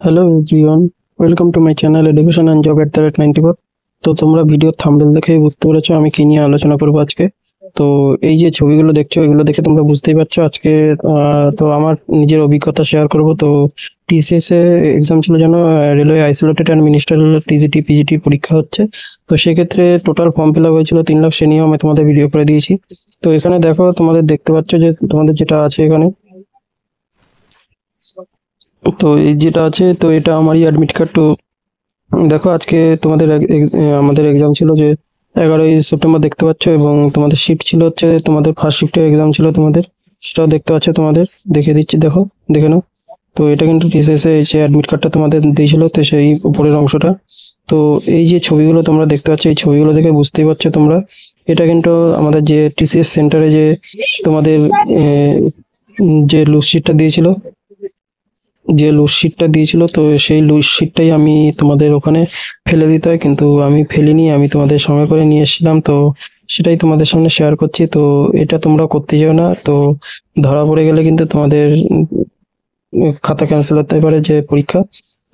Hello everyone, welcome to my channel education and job @94। তো তোমরা video thumbnail দেখেই বুঝতে পেরেছো আমি কি নিয়ে আলোচনা করবো আজকে। তো এই যে ছবিগুলো দেখছো এগুলো দেখে তোমরা বুঝতেই পারছো আজকে তো আমার নিজের অভিজ্ঞতা শেয়ার করব। তো টিসিএস এ এক্সাম ছিল যেন railway isolated and ministerial TGT PGT পরীক্ষা হচ্ছে। তো সেক্ষেত্রে টোটাল ফর্ম ফিল আপ হয়েছিল 3 লাখ, সে নিয়েও আমি তোমাদের ভিডিও করে দিয়েছি। তো এখানে দেখো তোমাদের দেখতে পাচ্ছ যে তোমাদের যেটা আছে এখানে, তো এই যেটা আছে তো এটা আমারই অ্যাডমিট কার্ড। তো দেখো আজকে তোমাদের আমাদের এক্সাম ছিল যে 11ই সেপ্টেম্বর দেখতে পাচ্ছ, এবং তোমাদের শিফট ছিল হচ্ছে তোমাদের ফার্স্ট শিফটের এক্সাম ছিল তোমাদের, সেটাও দেখতে পাচ্ছ তোমাদের, দেখে দিচ্ছি, দেখো দেখে নাও। তো এটা কিন্তু টিসিএস এ যে অ্যাডমিট কার্ডটা তোমাদের দিয়েছিল তো সেই উপরের অংশটা। তো এই যে ছবিগুলো তোমরা দেখতে পাচ্ছ এই ছবিগুলো দেখে বুঝতেই পারছো তোমরা, এটা কিন্তু আমাদের যে টিসিএস সেন্টারে যে তোমাদের যে লুকশিটটা দিয়েছিল, তো সেই লুজ শিটটাই আমি তোমাদের ওখানে ফেলে দিতে হয়, কিন্তু আমি ফেলিনি, আমি তোমাদের সঙ্গে করে নিয়ে এসেছিলাম। তো সেটাই তোমাদের সামনে শেয়ার করছি। তো এটা তোমরা করতে যাও না, তো ধরা পড়ে গেলে কিন্তু তোমাদের খাতা ক্যান্সেল হতে পারে যে পরীক্ষা।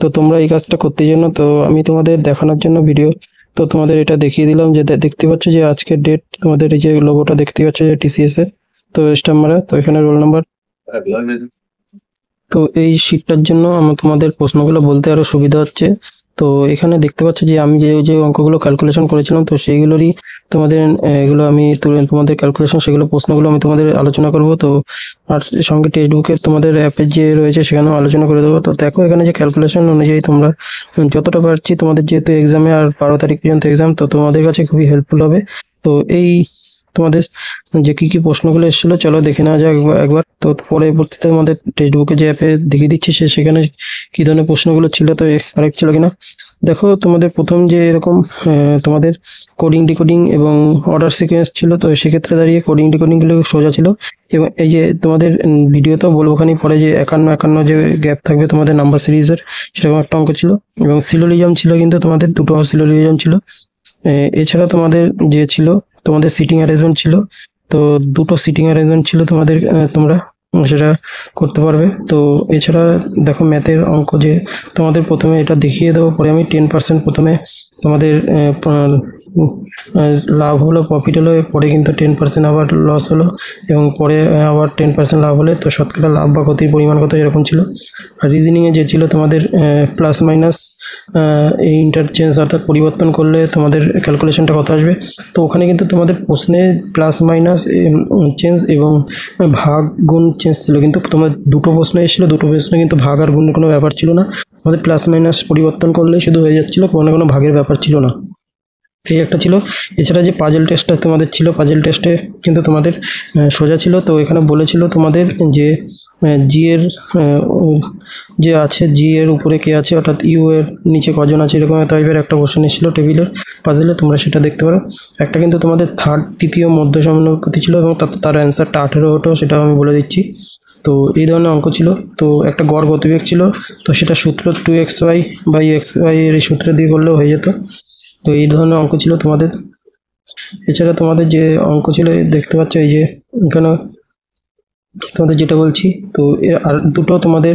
তো তোমরা এই কাজটা করতে যেও না। তো আমি তোমাদের দেখানোর জন্য ভিডিও, তো তোমাদের এটা দেখিয়ে দিলাম যে দেখতে পাচ্ছ যে আজকের ডেট, তোমাদের এই যে লোগোটা দেখতে পাচ্ছ যে টিসিএস এর, তো স্ট্যাম্প মারা, তো এখানে রোল নাম্বার। তো এই শীটটার জন্য আমার তোমাদের প্রশ্নগুলো বলতে আরো সুবিধা হচ্ছে। তো এখানে দেখতে পাচ্ছ যে আমি যে যে অঙ্কগুলো ক্যালকুলেশন করেছিলাম তো সেইগুলোরই তোমাদের এগুলো আমি তুলে তোমাদের ক্যালকুলেশন সেগুলো প্রশ্নগুলো আমি তোমাদের আলোচনা করব। তো আর সঙ্গে টেক্সট বুকের তোমাদের অ্যাপের যে রয়েছে সেখানেও আলোচনা করে দেবো। তো দেখো এখানে যে ক্যালকুলেশন অনুযায়ী তোমরা যতটা পারছি, তোমাদের যেহেতু এক্সামে আর 12 তারিখ পর্যন্ত এক্সাম, তো তোমাদের কাছে খুবই হেল্পফুল হবে। তো এই তোমাদের যে কি কি প্রশ্নগুলো এসেছিল চলো দেখে নেওয়া যাক একবার। তো পরবর্তীতে আমাদের টেক্সট বুকে যে অ্যাপে দেখিয়ে দিচ্ছি সেখানে কি ধরনের প্রশ্নগুলো ছিল, তো কারেক্ট ছিল কিনা। দেখো তোমাদের প্রথম যে এরকম তোমাদের কোডিং ডিকোডিং এবং অর্ডার সিকোয়েন্স ছিল, তো সেক্ষেত্রে দাঁড়িয়ে কোডিং ডিকোডিংগুলো সোজা ছিল। এবং এই যে তোমাদের ভিডিওতেও বলবো খানি পরে যে 51 যে গ্যাপ থাকবে তোমাদের নাম্বার সিরিজের, সেরকম একটা অঙ্ক ছিল। এবং সিলোলিজম ছিল, কিন্তু তোমাদের দুটো সিলোলিজম ছিল। এছাড়া তোমাদের যে ছিল তোমাদের সিটিং অ্যারেঞ্জমেন্ট ছিল, তো দুটো সিটিং অ্যারেঞ্জমেন্ট ছিল তোমাদের, তোমরা সেটা করতে পারবে। তো এছাড়া দেখো ম্যাথের অঙ্ক যে তোমাদের প্রথমে এটা দেখিয়ে দেবো, পরে আমি 10% প্রথমে তোমাদের লাভ হলো, প্রফিট হলো, পরে কিন্তু 10% আবার লস হলো, এবং পরে আবার 10% লাভ হলে তো শতকরা লাভ বা ক্ষতির পরিমাণ কত এরকম ছিল। আর রিজনিংয়ে যে ছিল তোমাদের প্লাস মাইনাস এই ইন্টারচেঞ্জ অর্থাৎ পরিবর্তন করলে তোমাদের ক্যালকুলেশনটা কত আসবে। তো ওখানে কিন্তু তোমাদের প্রশ্নে প্লাস মাইনাস চেঞ্জ এবং ভাগ গুণ চেঞ্জ ছিল, কিন্তু তোমার দুটো প্রশ্ন এসেছিলো, দুটো প্রশ্নে কিন্তু ভাগ আর গুণের কোনো ব্যাপার ছিল না, আমাদের প্লাস মাইনাস পরিবর্তন করলেই শুধু হয়ে যাচ্ছিলো, কোনো ভাগের ব্যাপার ছিল না। এই একটা ছিল। এছাড়া যে পাজল টেস্টটা তোমাদের ছিল, পাজল টেস্টে কিন্তু তোমাদের সোজা ছিল। তো এখানে বলেছিল তোমাদের যে জি এর যে আছে, জি এর উপরে কে আছে, অর্থাৎ ইউ এর নিচে কজন আছে, এরকম টাইপের একটা কোশ্চেন এসেছিল টেবিলের পাজলে, তোমরা সেটা দেখতে পারো। একটা কিন্তু তোমাদের থার্ড তৃতীয় মধ্য সমানুপাতি ছিল, এবং তার অ্যান্সারটা 18 হতো, সেটাও আমি বলে দিচ্ছি। তো এই ধরনের অঙ্ক ছিল। তো একটা গড় গতিবেগ ছিল, তো সেটা সূত্র 2xy/xy এর এই সূত্র দিয়ে করলেও হয়ে যেত। তো এই ধরনের অঙ্ক ছিল তোমাদের। এছাড়া তোমাদের যে অঙ্ক ছিল দেখতে পাচ্ছ এই যে এখানে তোমাদের যেটা বলছি, তো আর দুটো তোমাদের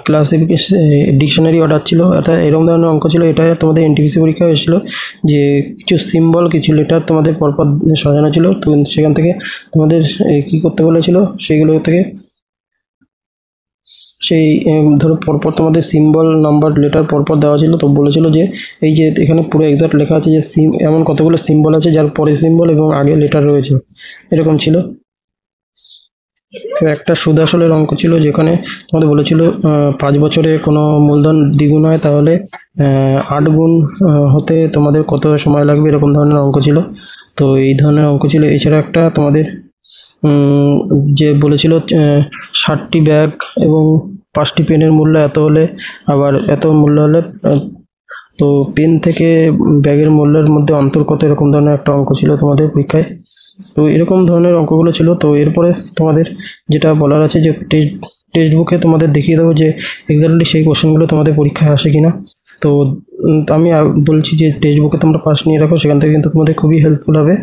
ক্লাসিফিকেশন ডিকশনারি অর্ডার ছিল, অর্থাৎ এরকম ধরনের অঙ্ক ছিল। এটা তোমাদের এনটিপিসি পরীক্ষা হয়েছিল, যে কিছু সিম্বল কিছু লেটার তোমাদের পরপর সাজানো ছিল, তো সেখান থেকে তোমাদের কি করতে বলেছিল সেইগুলো থেকে সেই ধরো পরপর তোমাদের সিম্বল নাম্বার লেটার পরপর দেওয়া ছিল। তো বলেছিল যে এই যে এখানে পুরো এক্সাক্ট লেখা আছে যে এমন কতগুলো সিম্বল আছে যার পরে সিম্বল এবং আগে লেটার রয়েছে, এরকম ছিল। তো একটা সুদ আসলের অঙ্ক ছিল, যেখানে তোমাদের বলেছিল 5 বছরে কোনো মূলধন দ্বিগুণ হয় তাহলে 8 গুণ হতে তোমাদের কত সময় লাগবে, এরকম ধরনের অঙ্ক ছিল। তো এই ধরনের অঙ্ক ছিল। এছাড়া একটা তোমাদের যে বলেছিল 60টি ব্যাগ এবং 5টি পেনের মূল্য এত হলে, আবার এত মূল্য হলে তো পেন থেকে ব্যাগের মূল্যের মধ্যে অন্তর কত, এরকম ধরনের একটা অঙ্ক ছিল তোমাদের পরীক্ষায়। তো এরকম ধরনের অঙ্কগুলো ছিল। তো এরপরে তোমাদের যেটা বলার আছে যে টেক্সট বুকে তোমাদের দেখিয়ে দেবো যে এক্স্যাক্টলি সেই কোশ্চেনগুলো তোমাদের পরীক্ষায় আসে কিনা। তো আমি বলছি যে টেক্সট বুকে তোমরা পাস নিয়ে রাখো, সেখান থেকে কিন্তু তোমাদের খুবই হেল্পফুল হবে।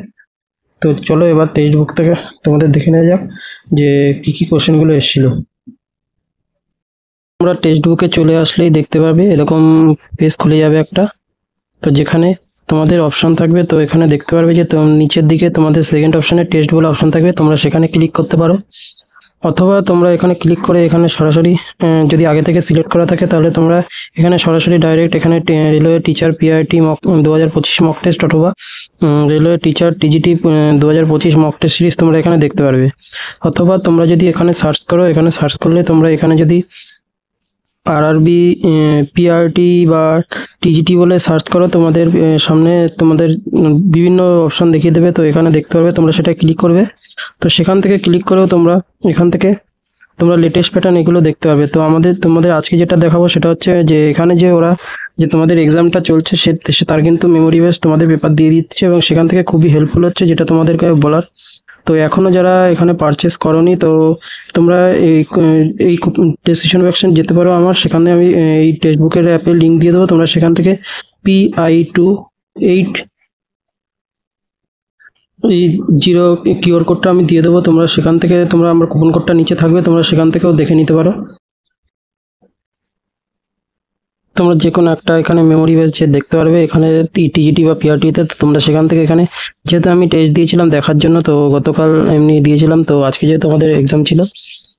তো চলো এবার টেক্সট বুক থেকে তোমাদের দেখে নেওয়া যাক যে কী কী কোশ্চেনগুলো এসেছিলো। তোমরা টেক্সট বুকে চলে আসলেই দেখতে পাবে এরকম পেজ খুলে যাবে একটা, তো যেখানে তোমাদের অপশন থাকবে, তো এখানে দেখতে পারবে যে নিচের দিকে তোমাদের সেকেন্ড অপশনে টেক্সট বলে অপশন থাকবে, তোমরা সেখানে ক্লিক করতে পারো, অথবা তোমরা এখানে ক্লিক করে এখানে সরাসরি যদি আগে থেকে সিলেক্ট করা থাকে তাহলে তোমরা এখানে সরাসরি ডাইরেক্ট এখানে railway teacher PIT mock 2025 mock test অথবা railway teacher TGT 2025 mock test series তোমরা এখানে দেখতে পারবে। অথবা তোমরা যদি এখানে সার্চ করো, এখানে সার্চ করলে তোমরা এখানে যদি আরআরবি পিআরটি বা টিজিটি বলে সার্চ করো, তোমাদের সামনে তোমাদের বিভিন্ন অপশন দেখিয়ে দেবে, তো এখানে দেখতে পারবে, তোমরা সেটা ক্লিক করবে। তো সেখান থেকে ক্লিক করেও তোমরা এখান থেকে তোমরা লেটেস্ট প্যাটার্ন এগুলো দেখতে পাবে। তো তোমাদের আজকে যেটা দেখাবো সেটা হচ্ছে যে এখানে যে ওরা যে তোমাদের এক্সামটা চলছে তার কিন্তু মেমোরি বেস তোমাদের পেপার দিয়ে দিচ্ছে এবং সেখান থেকে খুবই হেল্পফুল হচ্ছে, যেটা তোমাদেরকে বলার। তো এখনও যারা এখানে পারচেস করনি, তো তোমরা এই ডেসক্রিপশন বক্সে যেতে পারো আমার, সেখানে আমি এই টেক্সট বুকের অ্যাপের লিঙ্ক দিয়ে দেবো, তোমরা সেখান থেকে PI28 এই 0 কিউআর কোডটা আমি দিয়ে দেবো, তোমরা সেখান থেকে আমার কুপন কোডটা নিচে থাকবে, তোমরা সেখান থেকেও দেখে নিতে পারো। তোমরা যে কোনো একটা এখানে মেমোরি বেস যে দেখতে পারবে এখানে টিজিটি বা পিআরটিতে, তোমরা সেখান থেকে এখানে যেহেতু আমি টেস্ট দিয়েছিলাম দেখার জন্য, তো গতকাল এমনি দিয়েছিলাম, তো আজকে যেহেতু আমাদের এক্সাম ছিল,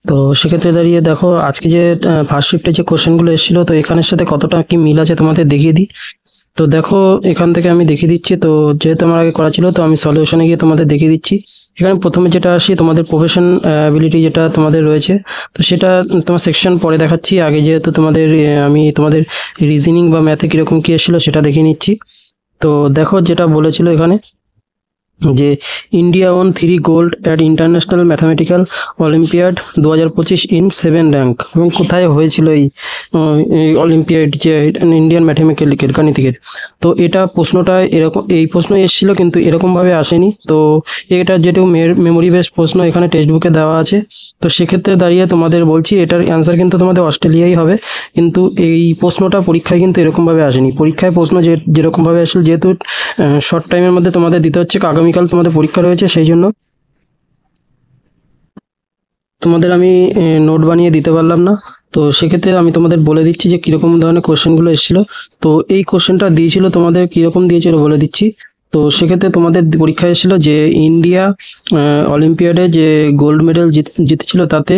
তো সেক্ষেত্রে দাঁড়িয়ে দেখো আজকে যে ফার্স্ট শিফটে যে কোশ্চেনগুলো এসেছিলো তো এখানের সাথে কতটা কি মিল আছে তোমাদের দেখিয়ে দিই। তো দেখো এখান থেকে আমি দেখিয়ে দিচ্ছি, তো যেহেতু আমার আগে করা ছিল তো আমি সলিউশনে গিয়ে তোমাদের দেখিয়ে দিচ্ছি। এখানে প্রথমে যেটা আসি তোমাদের প্রফেশন অ্যাবিলিটি যেটা তোমাদের রয়েছে, তো সেটা তোমার সেকশন পরে দেখাচ্ছি, আগে যেহেতু আমি তোমাদের রিজনিং বা ম্যাথে কীরকম কী এসেছিলো সেটা দেখিয়ে নিচ্ছি। তো দেখো যেটা বলেছিল এখানে যে India on 3 gold at international mathematical olympiad 2025 in 7 rank, এবং কোথায় হয়েছিল এই অলিম্পিয়াড যে ইন্ডিয়ান ম্যাথামেটিক্যাল গাণিতিকের। তো এটা প্রশ্নটা এরকম, এই প্রশ্ন এসেছিল কিন্তু এরকমভাবে আসেনি। তো এটা যেহেতু মেমোরি বেসড প্রশ্ন এখানে টেক্সট বুকে দেওয়া আছে, তো সেক্ষেত্রে দাঁড়িয়ে তোমাদের বলছি এটার অ্যান্সার কিন্তু তোমাদের অস্ট্রেলিয়াই হবে, কিন্তু এই প্রশ্নটা পরীক্ষায় কিন্তু এরকমভাবে আসেনি। পরীক্ষায় প্রশ্ন যেরকমভাবে আসলে যেহেতু শর্ট টাইমের মধ্যে তোমাদের দিতে হচ্ছে, আগামীকাল তোমাদের পরীক্ষা রয়েছে, সেই জন্য তোমাদের আমি নোট বানিয়ে দিতে পারলাম না। তো সেক্ষেত্রে আমি তোমাদের বলে দিচ্ছি যে কীরকম ধরনের কোশ্চেনগুলো এসেছিলো। তো এই কোশ্চেনটা দিয়েছিল তোমাদের কীরকম দিয়েছিল বলে দিচ্ছি। তো সেক্ষেত্রে তোমাদের পরীক্ষায় এসেছিলো যে ইন্ডিয়া অলিম্পিয়াডে যে গোল্ড মেডেল জিতেছিল তাতে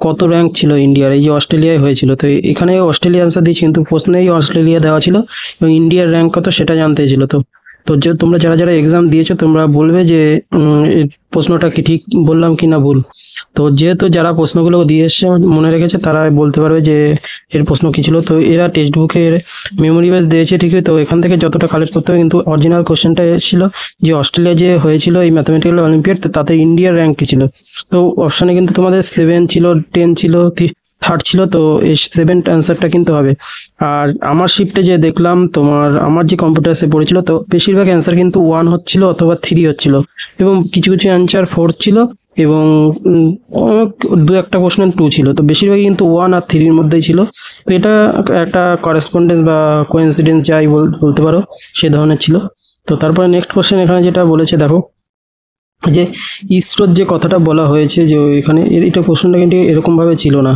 কত র্যাঙ্ক ছিল ইন্ডিয়ার, এই যে অস্ট্রেলিয়ায় হয়েছিল। তো এখানে অস্ট্রেলিয়া আনসার দিয়েছি, কিন্তু প্রশ্নেই অস্ট্রেলিয়া দেওয়া ছিল এবং ইন্ডিয়ার র্যাঙ্ক কত সেটা জানতে ছিল। তো যে তোমরা যারা এক্সাম দিয়েছো তোমরা বলবে যে এই প্রশ্নটা কি ঠিক বললাম কি না ভুল। তো যেহেতু যারা প্রশ্নগুলো দিয়ে এসছে মনে রেখেছে তারা বলতে পারবে যে এর প্রশ্ন কী ছিল। তো এরা টেক্সট বুকের মেমোরি বেস দিয়েছে ঠিকই, তো এখান থেকে যতটা কালেক্ট করতে হবে, কিন্তু অরিজিনাল কোশ্চেনটা এসেছিল যে অস্ট্রেলিয়া যে হয়েছিল এই ম্যাথামেটিক্যাল অলিম্পিয়াড, তাতে ইন্ডিয়ার র্যাঙ্ক কী ছিল। তো অপশানে কিন্তু তোমাদের 7 ছিল, 10 ছিল, 3rd ছিল, তো এই 7 অ্যান্সারটা কিন্তু হবে। আর আমার শিফটে যে দেখলাম আমার যে কম্পিউটারে পড়েছিল, তো বেশিরভাগ অ্যান্সার কিন্তু 1 হচ্ছিল অথবা 3 হচ্ছিল, এবং কিছু কিছু অ্যান্সার 4 ছিল, এবং দু একটা কোশ্চেন 2 ছিল। তো বেশিরভাগই কিন্তু 1 আর 3-র মধ্যেই ছিল। তো এটা একটা করেসপন্ডেন্স বা কোইন্সিডেন্স যাই বলতে পারো, সে ধরনের ছিল। তো তারপরে নেক্সট কোশ্চেন এখানে যেটা বলেছে দেখো, যে ইসরোর যে কথাটা বলা হয়েছে যে এখানে এটা প্রশ্নটা কিন্তু এরকমভাবে ছিল না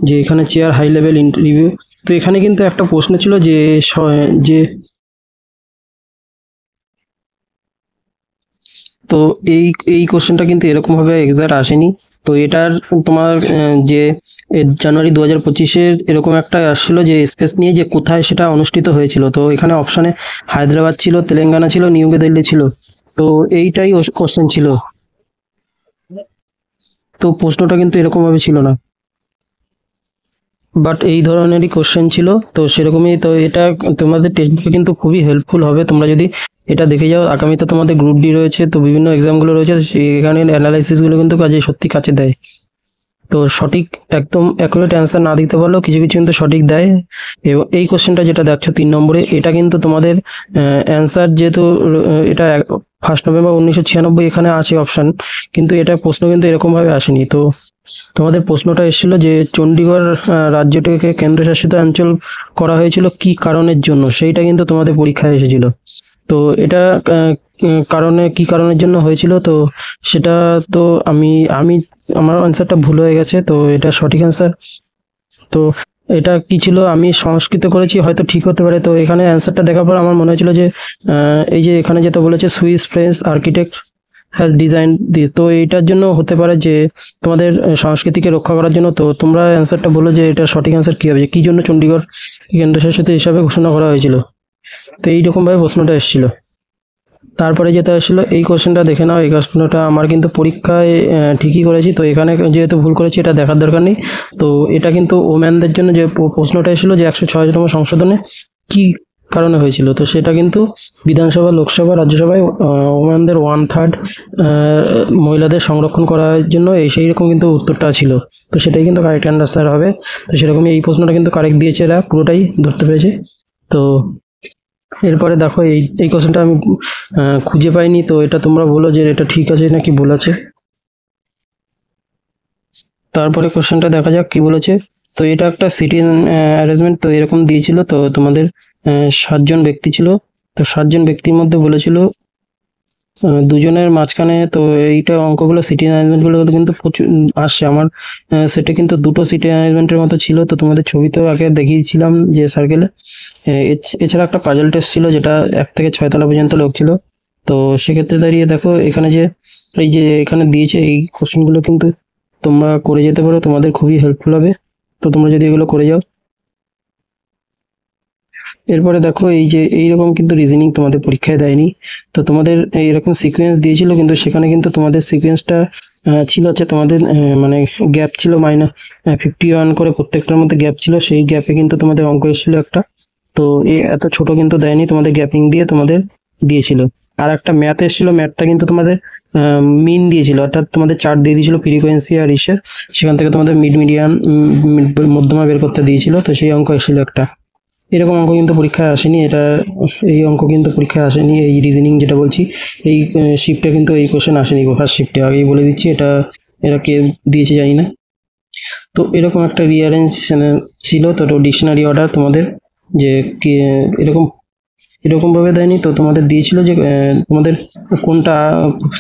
যে এখানে চেয়ার হাই লেভেল ইন্টারভিউ। তো এখানে কিন্তু একটা প্রশ্ন ছিল যে যে তো এই কোশ্চেনটা কিন্তু এরকমভাবে এক্সাক্ট আসেনি। তো এটার তোমার যে জানুয়ারি 2025-এর এরকম একটা আসছিল যে স্পেস নিয়ে যে কোথায় সেটা অনুষ্ঠিত হয়েছিল। তো এখানে অপশানে হায়দ্রাবাদ ছিল, তেলেঙ্গানা ছিল, নিউ দিল্লি ছিল। তো এইটাই কোশ্চেন ছিল, তো প্রশ্নটা কিন্তু এরকমভাবে ছিল না, বাট এই ধরনেরই কোশ্চেন ছিল। তো সেরকমই, তো এটা তোমাদের টেক্সট কিন্তু খুবই হেল্পফুল হবে তোমরা যদি এটা দেখে যাও। আগামীতে তোমাদের গ্রুপ ডি রয়েছে, তো বিভিন্ন এক্সামগুলো রয়েছে, সেখানে অ্যানালাইসিসগুলো কিন্তু সত্যি কাজে দেয়। তো সঠিক একদম অ্যাকুরেট অ্যান্সার না দিতে পারলেও কিছু কিছু কিন্তু সঠিক দেয়। এবং এই কোশ্চেনটা যেটা দেখছো 3 নম্বরে, এটা কিন্তু তোমাদের অ্যান্সার যেহেতু এটা 1 নভেম্বর 1996 এখানে আছে অপশান, কিন্তু এটা প্রশ্ন কিন্তু এরকমভাবে আসেনি। তো তোমাদের প্রশ্নটা এসেছিল যে চণ্ডীগড় রাজ্যটিকে কেন্দ্রশাসিত অঞ্চল করা হয়েছিল কি কারণের জন্য, সেইটা কিন্তু তোমাদের পরীক্ষায় এসেছিল। তো এটা কি কারণের জন্য হয়েছিল, তো সেটা তো আমার অ্যান্সারটা ভুল হয়ে গেছে, তো এটা সঠিক অ্যান্সার। তো এটা কি ছিল, আমি সংস্কৃত করেছি, হয়তো ঠিক হতে পারে। তো এখানে অ্যান্সারটা দেখার পর আমার মনে হয়েছিল যে এই যে এখানে যেটা বলেছে Swiss French architect has design this, তো এইটার জন্য হতে পারে যে তোমাদের সংস্কৃতিকে রক্ষা করার জন্য। তো তোমরা অ্যান্সারটা বলো যে এটা সঠিক অ্যান্সার কী হবে, যে কী জন্য চণ্ডীগড় কেন্দ্রশাসিত হিসাবে ঘোষণা করা হয়েছিল। তো এইরকমভাবে প্রশ্নটা এসেছিল। তারপরে যেটা আসলে এই কোশ্চেনটা দেখে নাও, এই কোশ্চেনটা আমার কিন্তু পরীক্ষায় ঠিকই করেছি, তো এখানে যেহেতু ভুল করেছি এটা দেখার দরকার নেই। তো এটা কিন্তু ওম্যানদের জন্য যে প্রশ্নটা এসেছিল যে 106তম সংশোধনে কি কারণে হয়েছিল, তো সেটা কিন্তু বিধানসভা, লোকসভা, রাজ্যসভায় ওম্যানদের 1/3 মহিলাদের সংরক্ষণ করার জন্য সেই রকম কিন্তু উত্তরটা ছিল। তো সেটাই কিন্তু কারেক্ট অ্যান্সার হবে। তো সেরকমই এই প্রশ্নটা কিন্তু কারেক্ট দিয়েছে, এরা পুরোটাই ধরতে পেরেছে। তো এরপরে দেখো এই কোশ্চেনটা আমি খুঁজে পাইনি, তো এটা তোমরা বলো যে এটা ঠিক আছে নাকি ভুল আছে। তারপরে কোশ্চেনটা দেখা যাক কি বলেছে। তো এটা একটা সিটি অ্যারেঞ্জমেন্ট, তো এরকম দিয়েছিল। তো তোমাদের 7জন ব্যক্তি ছিল, তো 7জন ব্যক্তির মধ্যে বলেছিল দুজনের মাঝখানে। তো এইটা অঙ্কগুলো সিটি অ্যারেঞ্জমেন্টগুলো কিন্তু প্রচুর আসছে আমার সেটা কিন্তু দুটো সিটি অ্যারেঞ্জমেন্টের মতো ছিল। তো তোমাদের ছবিতেও আগে দেখিয়েছিলাম যে সার্কেলে। এছাড়া একটা পাজল টেস্ট ছিল যেটা 1 থেকে 6 তলা পর্যন্ত লোক ছিল। তো সেক্ষেত্রে দাঁড়িয়ে দেখো এখানে যে এই যে এখানে দিয়েছে এই কোশ্চেনগুলো কিন্তু তোমরা করে যেতে পারো, তোমাদের খুবই হেল্পফুল হবে। তো তোমরা যদি এগুলো করে যাও। এরপরে দেখো এই যে এইরকম কিন্তু রিজনিং তোমাদের পরীক্ষায় দেয়নি। তো তোমাদের এইরকম সিকোয়েন্স দিয়েছিল, কিন্তু সেখানে কিন্তু তোমাদের সিকোয়েন্সটা ছিল হচ্ছে তোমাদের মানে গ্যাপ ছিল -51 করে, প্রত্যেকটার মধ্যে গ্যাপ ছিল। সেই গ্যাপে কিন্তু তোমাদের অঙ্ক এসেছিল একটা। তো এত ছোট কিন্তু দেয়নি, তোমাদের গ্যাপিং দিয়ে তোমাদের দিয়েছিল। আর একটা ম্যাথ এসেছিল, ম্যাথটা কিন্তু তোমাদের মিন দিয়েছিল, অর্থাৎ তোমাদের চার্ট দিয়ে দিয়েছিল ফ্রিকোয়েন্সি আর ইসের, সেখান থেকে তোমাদের মিডিয়ান মধ্যমা বের করতে দিয়েছিল। তো সেই অঙ্ক এসেছিল একটা। এরকম অঙ্ক কিন্তু পরীক্ষায় আসেনি, এটা এই অঙ্ক কিন্তু পরীক্ষায় আসেনি, এই রিজনিং যেটা বলছি এই শিফটে কিন্তু এই কোশ্চেন আসেনি, ফার্স্ট শিফটে, আগেই বলে দিচ্ছি। এটা এরা কে দিয়েছে জানি না। তো এরকম একটা রিঅ্যারেঞ্জ ছিল। তো ডিকশনারি অর্ডার তোমাদের যে এরকম এরকমভাবে দেয়নি, তো তোমাদের দিয়েছিল যে তোমাদের কোনটা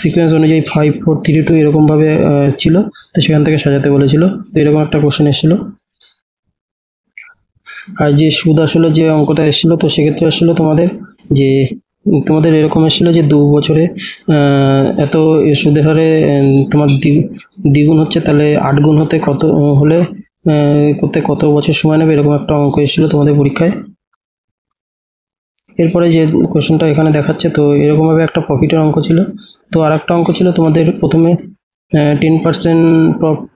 সিকোয়েন্স অনুযায়ী 5 4 3 2 এরকমভাবে ছিল, তো সেখান থেকে সাজাতে বলেছিল। তো এরকম একটা কোশ্চেন এসেছিল। আর যে সুদ আসলে যে অঙ্কটা এসেছিল, তো সেক্ষেত্রে আসলে যে তোমাদের এরকম এসেছিল যে 2 বছরে এত সুদের হারে তোমার দ্বিগুণ হচ্ছে, তাহলে 8 গুণ হতে কত হলে করতে কত বছর সময় নেবে, এরকম একটা অঙ্ক এসেছিল তোমাদের পরীক্ষায়। এরপরে যে কোশ্চেনটা এখানে দেখাচ্ছে, তো এরকমভাবে একটা প্রফিটের অঙ্ক ছিল। তো আর একটা অঙ্ক ছিল তোমাদের প্রথমে 10%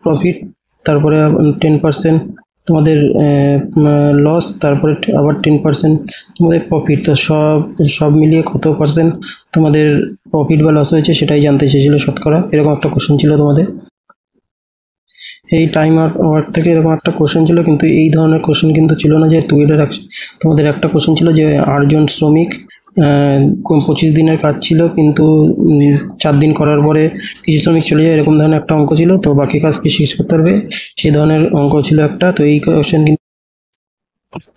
প্রফিট, তারপরে 10% তোমাদের লস, তারপরে আবার 10% তোমাদের প্রফিট। তো সব মিলিয়ে কত পার্সেন্ট তোমাদের প্রফিট বা লস হয়েছে সেটাই জানতে চেয়েছিল শতকরা, এরকম একটা কোশ্চেন ছিল তোমাদের। এই টাইম ওয়ার্ক থেকে এরকম একটা কোশ্চেন ছিল, কিন্তু এই ধরনের কোশ্চেন কিন্তু ছিল না যে তুই এটা রাখছিস। তোমাদের একটা কোশ্চেন ছিল যে 8 জন শ্রমিক 25 দিনের কাজ ছিল, কিন্তু 4 দিন করার পরে কিছু শ্রমিক চলে যায়, এরকম ধরনের একটা অঙ্ক ছিল। তো বাকি কাজ কি শেষ করতে পারবে, সেই ধরনের অঙ্ক ছিল একটা। তো এই কোশ্চেন কিন্তু,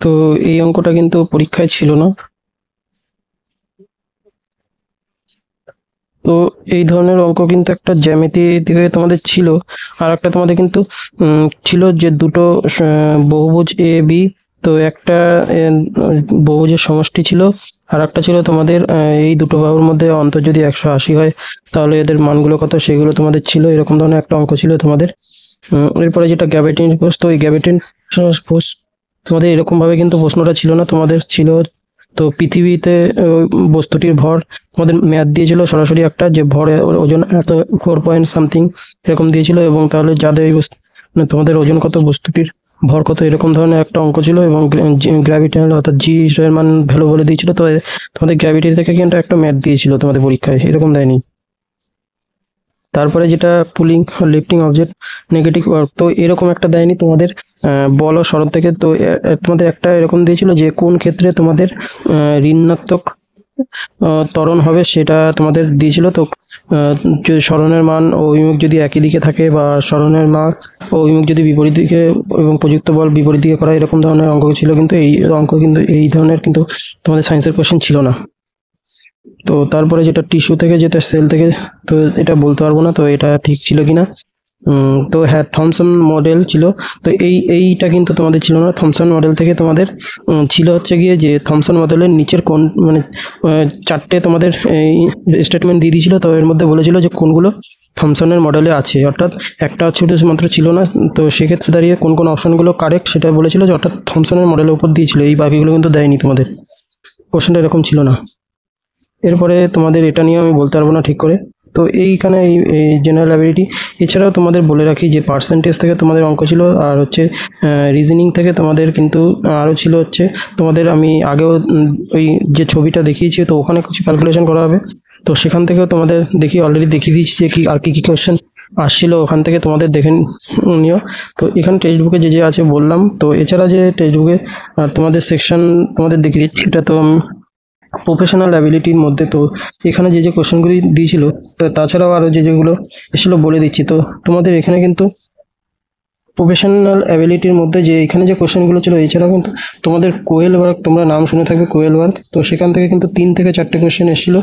তো এই অঙ্কটা কিন্তু পরীক্ষায় ছিল না। তো এই ধরনের অঙ্ক কিন্তু একটা জ্যামিতি দিকে তোমাদের ছিল। আর একটা তোমাদের কিন্তু ছিল যে দুটো বহুভুজ এ বি, তো একটা বহুভুজের সমষ্টি ছিল, আর একটা ছিল তোমাদের এই দুটো বাহুর মধ্যে অন্তর যদি 180 হয় তাহলে এদের মানগুলো কত, সেগুলো তোমাদের ছিল। এরকম ধরনের একটা অঙ্ক ছিল তোমাদের। এরপরে যেটা গ্র্যাভিটির ফোর্স, তো এই গ্র্যাভিটির ফোর্স তোমাদের এরকমভাবে কিন্তু প্রশ্নটা ছিল না, তোমাদের ছিল তো পৃথিবীতে বস্তুটির ভর তোমাদের ম্যাথ দিয়েছিল সরাসরি একটা, যে ভরে ওজন এত 4 পয়েন্ট সামথিং এরকম দিয়েছিল, এবং তাহলে যাদের এই মানে তোমাদের ওজন কত, বস্তুটির ভর কত, এরকম ধরনের একটা অঙ্ক ছিল। এবং গ্র্যাভিটেশনাল অর্থাৎ জি এর মান ভ্যালু বলে দিয়েছিল। তো তোমাদের গ্র্যাভিটি থেকে কিন্তু একটা ম্যাথ দিয়েছিল তোমাদের পরীক্ষায়, এরকম দেয়নি। তারপরে যেটা pulling lifting object negative work, তো এরকম একটা দেয়নি তোমাদের বল ও সরণ থেকে। তো তোমাদের একটা এরকম দিয়েছিল যে কোন ক্ষেত্রে তোমাদের ঋণাত্মক ত্বরণ হবে, সেটা তোমাদের দিয়েছিল। তো যদি সরণের মান ও অভিমুখ যদি একই দিকে থাকে, বা সরণের মান ও অভিমুখ যদি বিপরীত দিকে এবং প্রযুক্ত বল বিপরীত দিকে করা, এরকম ধরনের অঙ্ক ছিল। কিন্তু এই অঙ্ক কিন্তু এই ধরনের কিন্তু তোমাদের সায়েন্সের কোশ্চেন ছিল না। তো তারপরে যেটা টিস্যু থেকে, যেটা সেল থেকে, তো এটা বলতে পারবো না তো এটা ঠিক ছিল কিনা। তো হ্যাঁ, থমসন মডেল ছিল। তো এইটা কিন্তু তোমাদের ছিল না। থমসন মডেল থেকে তোমাদের ছিল হচ্ছে গিয়ে যে থমসন মডেলের নিচের কোন মানে 4টে তোমাদের এই স্টেটমেন্ট দিয়ে দিয়েছিল। তো এর মধ্যে বলেছিল যে কোনগুলো থমসনের মডেলে আছে, অর্থাৎ একটা শুধুমাত্র ছিল না। তো সেক্ষেত্রে দাঁড়িয়ে কোন কোন অপশনগুলো কারেক্ট সেটা বলেছিল, যে অর্থাৎ থমসনের মডেলের উপর দিয়েছিল, এই বাকিগুলো কিন্তু দেয়নি তোমাদের। কোশ্চেনটা এরকম ছিল না। এরপরে তোমাদের এটা নিয়ে আমি বলতে পারবো না ঠিক করে। তো এইখানে এই জেনারেল অ্যাবিলিটি, এছাড়াও তোমাদের বলে রাখি যে পার্সেন্টেজ থেকে তোমাদের অঙ্ক ছিল, আর হচ্ছে রিজনিং থেকে তোমাদের কিন্তু আরও ছিল হচ্ছে তোমাদের, আমি আগেও ওই যে ছবিটা দেখিয়েছি, তো ওখানে কিছু ক্যালকুলেশন করা হবে। তো সেখান থেকেও তোমাদের অলরেডি দেখিয়ে দিয়েছি যে কি আর কি কোয়েশ্চেন আসছিল, ওখান থেকে তোমাদের দেখে নিও। তো এখানে টেক্সট বুকে যে আছে বললাম। তো এছাড়া যে টেক্সট বুকে তোমাদের সেকশন তোমাদের দেখিয়ে দিচ্ছি, এটা তো প্রফেশনাল অ্যাবিলিটির মধ্যে। তো এখানে যে কোশ্চেনগুলি দিয়েছিল, তো তাছাড়াও আরও যেগুলো এসেছিলো বলে দিচ্ছি। তো তোমাদের এখানে কিন্তু প্রফেশনাল অ্যাবিলিটির মধ্যে যে এখানে যে কোশ্চেনগুলো ছিল, এছাড়াও কিন্তু তোমাদের কোয়েল ওয়ার্ক, তোমরা নাম শুনে থাকবে কোয়েল ওয়ার্ক। তো সেখান থেকে কিন্তু 3 থেকে 4টে কোশ্চেন এসেছিলো।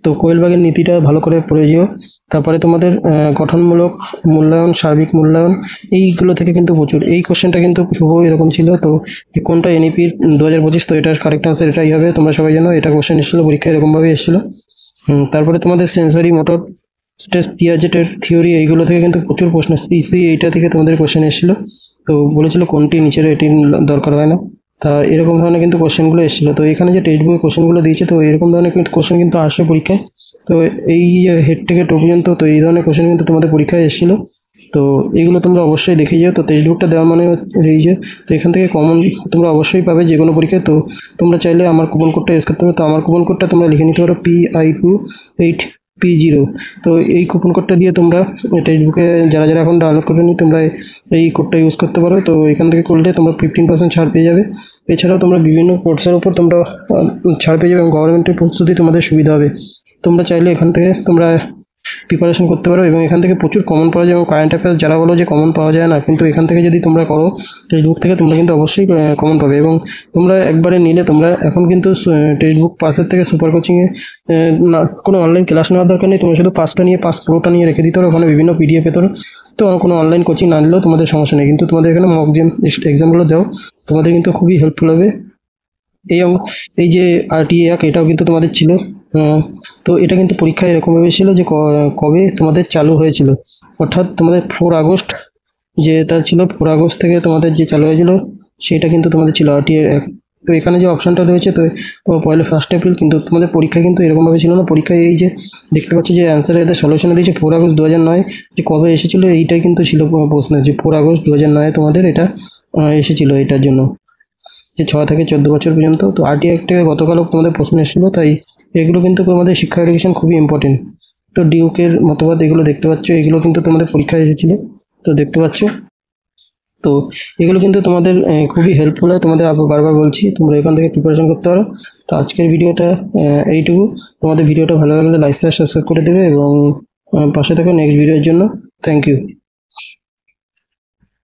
তো কোয়েল ওয়ার্কের নীতিটা ভালো করে পড়ে যেও। তারপরে তোমাদের গঠনমূলক মূল্যায়ন, সার্বিক মূল্যায়ন, এইগুলো থেকে কিন্তু প্রচুর এই কোশ্চেনটা কিন্তু হুবহু এরকম ছিল। তো কোনটা এনইপির 2025, তো এটার কারেক্ট আনসার এটাই হবে, তোমরা সবাই জানো। এটা কোশ্চেন এসেছিলো পরীক্ষায় এরকমভাবে এসেছিলো। তারপরে তোমাদের সেন্সারি মোটর স্ট্রেস, পিয়াজেটের থিওরি, এইগুলো থেকে কিন্তু প্রচুর প্রশ্ন, পিসি এইটা থেকে তোমাদের কোশ্চেন এসেছিলো। তো বলেছিল কোনটি নিচের এটির দরকার হয় না, তা এরকম ধরনের কিন্তু কোশ্চেনগুলো এসেছিলো। তো এখানে যে টেক্সট বই কোশ্চেনগুলো দিয়েছে, তো এরকম ধরনের কিন্তু কোশ্চেন কিন্তু আসে পরীক্ষায়। তো এই হেড থেকে টো পর্যন্ত, তো এই ধরনের কোশ্চেন কিন্তু তোমাদের পরীক্ষায় এসেছিলো। তো এইগুলো তোমরা অবশ্যই দেখে যাও। তো টেক্সট বুকটা দেওয়া মানে এই যে, তো এখান থেকে কমন তোমরা অবশ্যই পাবে যে কোনো পরীক্ষায়। তো তোমরা চাইলে আমার কুপন কোডটা ইউজ করতে হবে। তো আমার কুপন কোডটা তোমরা লিখে নিতে পারো PI28P0। তো এই কুপন কোডটা দিয়ে তোমরা টেক্সট বুকে যারা যারা এখন ডাউনলোড করে নি, তোমরা এই কোডটা ইউজ করতে পারো। তো এখান থেকে করলে তোমরা 15% ছাড় পেয়ে যাবে। এছাড়াও তোমরা বিভিন্ন কোর্সের উপর তোমরা ছাড় পেয়ে যাবে, এবং গভর্নমেন্টের প্রস্তুতি তোমাদের সুবিধা হবে। তোমরা চাইলে এখান থেকে তোমরা প্রিপারেশন করতে পারো, এবং এখান থেকে প্রচুর কমন পাওয়া যায়। এবং কারেন্ট অ্যাফেয়ার্স যারা বলো যে কমন পাওয়া যায় না, কিন্তু এখান থেকে যদি তোমরা করো টেক্সট বুক থেকে, তোমরা কিন্তু অবশ্যই কমন পাবে। এবং তোমরা একবারে নিলে, তোমরা এখন কিন্তু টেক্সট বুক পাসের থেকে সুপার কোচিংয়ে না, কোনো অনলাইন ক্লাস নেওয়ার দরকার নেই। তোমরা শুধু পাসটা নিয়ে, পাস পুরোটা নিয়ে রেখে দিতে পারো, ওখানে বিভিন্ন পিডিএফ পেতে পারো। তো কোনো অনলাইন কোচিং না নিলেও তোমাদের সমস্যা নেই, কিন্তু তোমাদের এখানে মক এক্সামগুলো দাও, তোমাদের কিন্তু খুবই হেল্পফুল হবে। এই যে RTA Act, এটাও কিন্তু তোমাদের ছিল। তো এটা কিন্তু পরীক্ষায় এরকমভাবে ছিল যে কবে তোমাদের চালু হয়েছিল, অর্থাৎ তোমাদের 4 আগস্ট যেটা ছিল, 4 আগস্ট থেকে তোমাদের যে চালু হয়েছিল, সেটা কিন্তু তোমাদের ছিল RTA Act। তো এখানে যে অপশানটা রয়েছে, তো 1 এপ্রিল, কিন্তু তোমাদের পরীক্ষায় কিন্তু এরকমভাবে ছিল না। পরীক্ষায় এই যে দেখতে পাচ্ছি যে অ্যান্সার এদের সলিউশনে দিয়েছে 4 আগস্ট 2009, যে কবে এসেছিলো এইটাই কিন্তু ছিল প্রশ্ন, যে 4 আগস্ট 2009 তোমাদের এটা এসেছিলো, এটার জন্য যে 6 থেকে 14 বছর পর্যন্ত। তো RTA Act থেকে গতকালও তোমাদের প্রশ্ন এসেছিলো। তাই এগুলো কিন্তু তোমাদের শিক্ষা এডুকেশন খুবই ইম্পর্টেন্ট। তো ডিউকের মতবাদ, এগুলো দেখতে পাচ্ছ, এগুলো কিন্তু তোমাদের পরীক্ষায় এসেছিলো, তো দেখতে পাচ্ছ। তো এগুলো কিন্তু তোমাদের খুবই হেল্পফুল হয়, তোমাদের বারবার বলছি, তোমরা এখান থেকে প্রিপারেশন করতে পারো। তো আজকের ভিডিওটা এইটুকু। তোমাদের ভিডিওটা ভালো লাগলে লাইক, শেয়ার, সাবস্ক্রাইব করে দেবে, এবং পাশে থাকো নেক্সট ভিডিওর জন্য। Thank you.